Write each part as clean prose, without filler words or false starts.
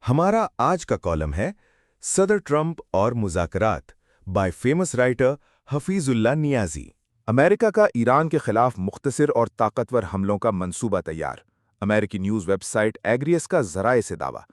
हमारा आज का कॉलम है सदर ट्रंप और मुज़ाकरात by famous writer Hafeezullah Niazi. America का ईरान के खिलाफ मुख्तसर और ताकतवर हमलों का मंसूबा तैयार। अमेरिकी न्यूज़ वेबसाइट एग्रियस का ज़राए से दावा।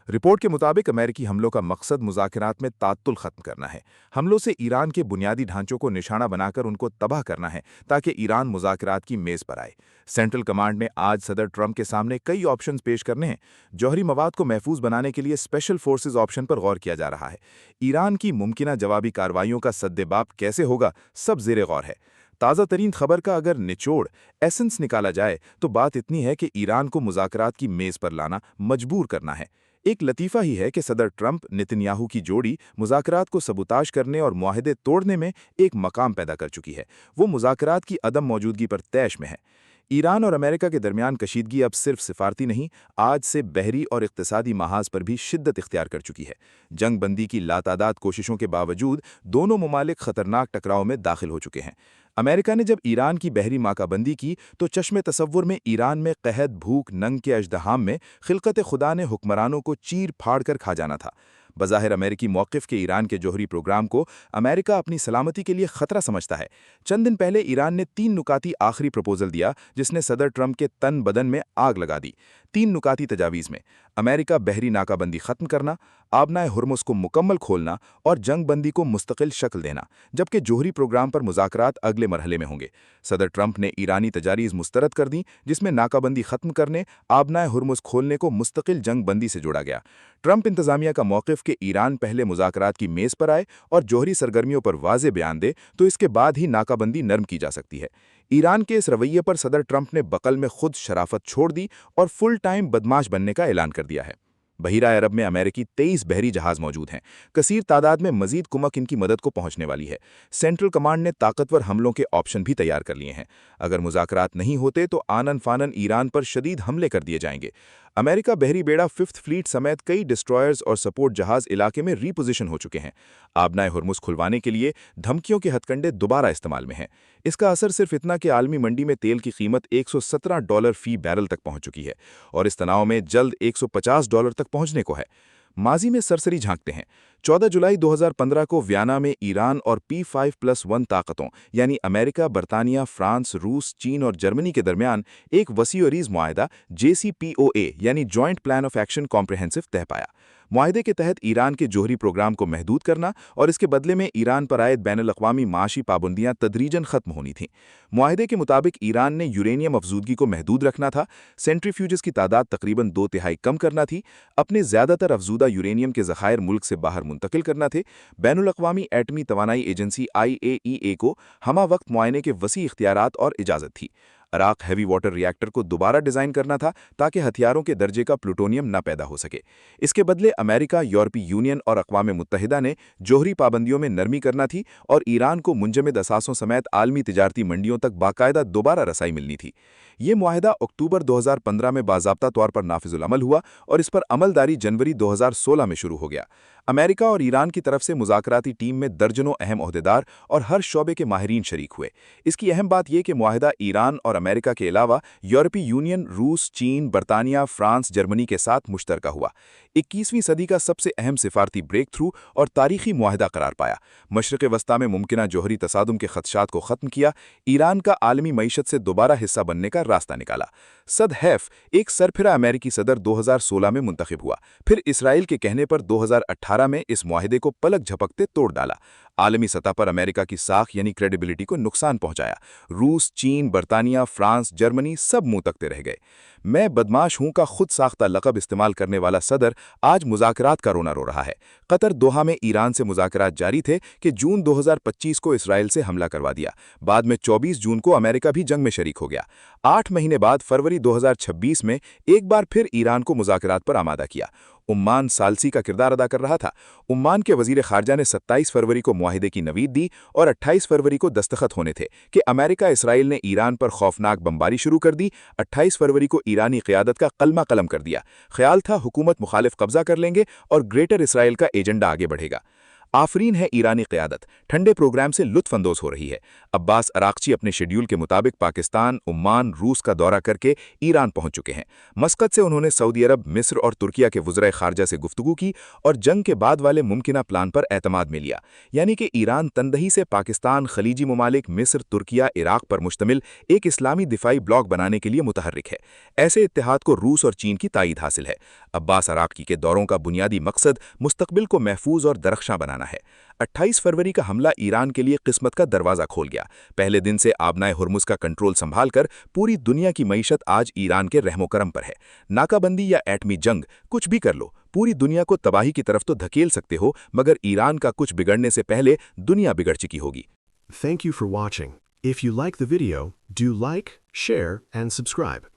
रिपोर्ट के मुताबिक अमेरिकी हमलों का मकसद मुज़ाकरात में तात्तुल ख़त्म करना है। हमलों से ईरान के बुनियादी ढांचों को निशाना बनाकर उनको तबाह करना है ताकि ईरान मुज़ाकरात की मेज़ पर आए। सेंट्रल कमांड ने आज सदर ट्रंप के सामने कई ऑप्शंस पेश करने हैं। जौहरी मवाद को महफूज बनाने के लिए स्पेशल फोर्सेज ऑप्शन पर गौर किया जा रहा है। ईरान की मुमकिना जवाबी कार्रवाइयों का सद्देबाप कैसे होगा, सब ज़ेरे गौर है। ताज़ा तरीन खबर का अगर निचोड़ एसेंस निकाला जाए तो बात इतनी है कि ईरान को मुज़ाकरात की मेज़ पर लाना, मजबूर करना है। एक लतीफ़ा ही है कि सदर ट्रंप नेतन्याहू की जोड़ी मुज़ाकरात को सबूताश करने और मुआहदे तोड़ने में एक मकाम पैदा कर चुकी है। वो मुज़ाकरात की अदम मौजूदगी पर तैश में है। ईरान और अमेरिका के दरमियान कशीदगी अब सिर्फ सिफारती नहीं, आज से बहरी और इक्तिसादी महाज पर भी शिद्दत इख्तियार कर चुकी है। जंग बंदी की लातादाद कोशिशों के बावजूद दोनों ममालिक खतरनाक टकराव में दाखिल हो चुके हैं। अमेरिका ने जब ईरान की बहरी माकाबंदी की तो चश्मे तसव्वुर में ईरान में कहत, भूख, नंग के अजदहाम में खिलकत खुदा ने हुक्मरानों को चीर फाड़ कर खा जाना था। बज़ाहिर अमेरिकी मौक़िफ़ के ईरान के जौहरी प्रोग्राम को अमेरिका अपनी सलामती के लिए ख़तरा समझता है। चंद दिन पहले ईरान ने 3 नुकाती आखिरी प्रपोजल दिया जिसने सदर ट्रंप के तन बदन में आग लगा दी। 3 नुकाती तजावीज़ में अमेरिका बहरी नाकाबंदी ख़त्म करना, आबनाए हुर्मुज़ को मुकम्मल खोलना और जंग बंदी को मुस्तकिल शक्ल देना, जबकि जौहरी प्रोग्राम पर मुज़ाकरात अगले मरहले में होंगे। सदर ट्रंप ने ईरानी तजारीज़ मुस्तरद कर दी जिसमें नाकाबंदी ख़त्म करने, आबनाए हुर्मुज़ खोलने को मुस्तकिल जंग बंदी से जोड़ा गया। ट्रंप इंतज़ामिया का मौक़िफ़ कि ईरान पहले मुज़ाकरात की मेज़ पर आए और जौहरी सरगर्मियों पर वाज़े बयान दे तो इसके बाद ही नाकाबंदी नरम की जा सकती है। ईरान के इस रवैये पर सदर ट्रंप ने बकल में खुद शराफत छोड़ दी और फुल टाइम बदमाश बनने का ऐलान कर दिया है। बहीरा अरब में अमेरिकी 23 बहरी जहाज मौजूद हैं। कसीर तादाद में मजीद कुमक इनकी मदद को पहुंचने वाली है। सेंट्रल कमांड ने ताकतवर हमलों के ऑप्शन भी तैयार कर लिए हैं। अगर मुज़ाकरात नहीं होते तो आनन फानन ईरान पर शदीद हमले कर दिए जाएंगे। अमेरिका बहरी बेड़ा 5th फ्लीट समेत कई डिस्ट्रॉयर्स और सपोर्ट जहाज इलाके में रीपोजिशन हो चुके हैं। आबनाए हुर्मुज़ खुलवाने के लिए धमकियों के हथकंडे दोबारा इस्तेमाल में हैं। इसका असर सिर्फ इतना कि आलमी मंडी में तेल की कीमत $117 फी बैरल तक पहुंच चुकी है और इस तनाव में जल्द $150 तक पहुंचने को है। माजी में सरसरी झांकते हैं। 14 जुलाई 2015 को वियना में ईरान और P5+1 ताकतों यानी अमेरिका, बरतानिया, फ्रांस, रूस, चीन और जर्मनी के दरमियान एक वसीअरीज़ मुआहदा JCPOA यानी joint plan of action comprehensive तह पाया। मुआहदे के तहत ईरान के जौहरी प्रोग्राम को महदूद करना और इसके बदले में ईरान पर आयद बैनुल-अक़वामी माशी पाबंदियां तदरीजन खत्म होनी थीं। मुआहदे के मुताबिक ईरान ने यूरेनियम अफजूदगी को महदूद रखना था, सेंट्रीफ्यूजेस की तादाद तकरीबन 2/3 कम करना थी, अपने ज़्यादातर अफजूदा यूरेनियम के ज़खायर मुल्क से बाहर मुंतकिल करना थे, बैनुल-अक़वामी एटमी तवानाई एजेंसी IAEA को हमा वक्त मुआयने के वसी इख्तियारात और इजाज़त थी। अराक हैवी वाटर रिएक्टर को दोबारा डिज़ाइन करना था ताकि हथियारों के दर्जे का प्लूटोनियम न पैदा हो सके। इसके बदले अमेरिका, यूरोपीय यूनियन और अक़वाम मुत्तहिदा ने जौहरी पाबंदियों में नरमी करना थी और ईरान को मुंजमद असासों समेत आलमी तिजारती मंडियों तक बाकायदा दोबारा रसाई मिलनी थी। ये मुआहदा अक्टूबर 2015 में बाज़ाब्ता तौर पर नाफिजुल अमल हुआ और इस पर अमलदारी जनवरी 2016 में शुरू हो गया। अमेरिका और ईरान की तरफ से मुज़ाकराती टीम में दर्जनों अहम ओहदेदार और हर शोबे के माहिरीन शरीक हुए। इसकी अहम बात यह कि मुआहदा ईरान और अमेरिका के अलावा यूरोपीय यूनियन, रूस, चीन, बरतानिया, फ्रांस, जर्मनी के साथ मुश्तरका हुआ। 21वीं सदी का सबसे अहम सिफारती ब्रेक थ्रू और तारीखी मुआहदा करार पाया। मशरक़ वस्ता में मुमकिना जौहरी तसादुम के खदशात को ख़त्म किया, ईरान का आलमी मईशत से दोबारा हिस्सा बनने का रास्ता निकाला। सद हैफ एक सरफिरा अमेरिकी सदर 2016 में मुंतखब हुआ, फिर इसराइल के कहने पर 2018 में इस मुआहदे को पलक झपकते तोड़ डाला। आलमी सतह पर अमेरिका की साख यानी क्रेडिबिलिटी को नुकसान पहुंचाया। रूस, चीन, बरतानिया, फ्रांस, जर्मनी सब मुंह तकते रह गए। मैं बदमाश हूं का खुद साख्ता लक़ब इस्तेमाल करने वाला सदर आज मुज़ाकरात का रोना रो रहा है। कतर दोहा में ईरान से मुज़ाकरात जारी थे कि जून 2025 को इसराइल से हमला करवा दिया। बाद में 24 जून को अमेरिका भी जंग में शरीक हो गया। 8 महीने बाद फरवरी 2026 में एक बार फिर ईरान को मुज़ाकरात पर आमादा किया। उम्मान सालसी का किरदार अदा कर रहा था। उम्मान के वज़ीर ख़ारजा ने 27 फरवरी को मुआहिदे की नवीद दी और 28 फरवरी को दस्तखत होने थे कि अमेरिका इसराइल ने ईरान पर खौफनाक बमबारी शुरू कर दी। 28 फरवरी को ईरानी क़यादत का कलमा कलम कर दिया। ख्याल था हुकूमत मुखालिफ कब्जा कर लेंगे और ग्रेटर इसराइल का एजेंडा आगे बढ़ेगा। آفرین ہے ایرانی قیادت ٹھنڈے پروگرام سے لطف اندوز ہو رہی ہے۔ عباس عراقچی اپنے شیڈیول کے مطابق پاکستان، عمان، روس کا دورہ کر کے ایران پہنچ چکے ہیں۔ مسقط سے انہوں نے سعودی عرب، مصر اور ترکیہ کے وزرائے خارجہ سے گفتگو کی اور جنگ کے بعد والے ممکنہ پلان پر اعتماد میں لیا، یعنی کہ ایران تندہی سے پاکستان، خلیجی ممالک، مصر، ترکیہ، عراق پر مشتمل ایک اسلامی دفاعی بلاک بنانے کے لیے متحرک ہے۔ ایسے اتحاد کو روس اور چین کی تائید حاصل ہے۔ عباس عراقچی کے دوروں کا بنیادی مقصد مستقبل کو محفوظ اور درخشاں بنانا ہے۔ 28 فروری کا حملہ ایران کے لیے قسمت کا دروازہ کھول گیا۔ پہلے دن سے آبنائے ہرمز کا کنٹرول سنبھال کر پوری دنیا کی معیشت آج ایران کے رحم و کرم پر ہے۔ ناکہ بندی یا ایٹمی جنگ، کچھ بھی کر لو، پوری دنیا کو تباہی کی طرف تو دھکیل سکتے ہو، مگر ایران کا کچھ بگڑنے سے پہلے دنیا بگڑ چکی ہوگی۔ Thank you for watching. If you like the video, do like, share, and subscribe.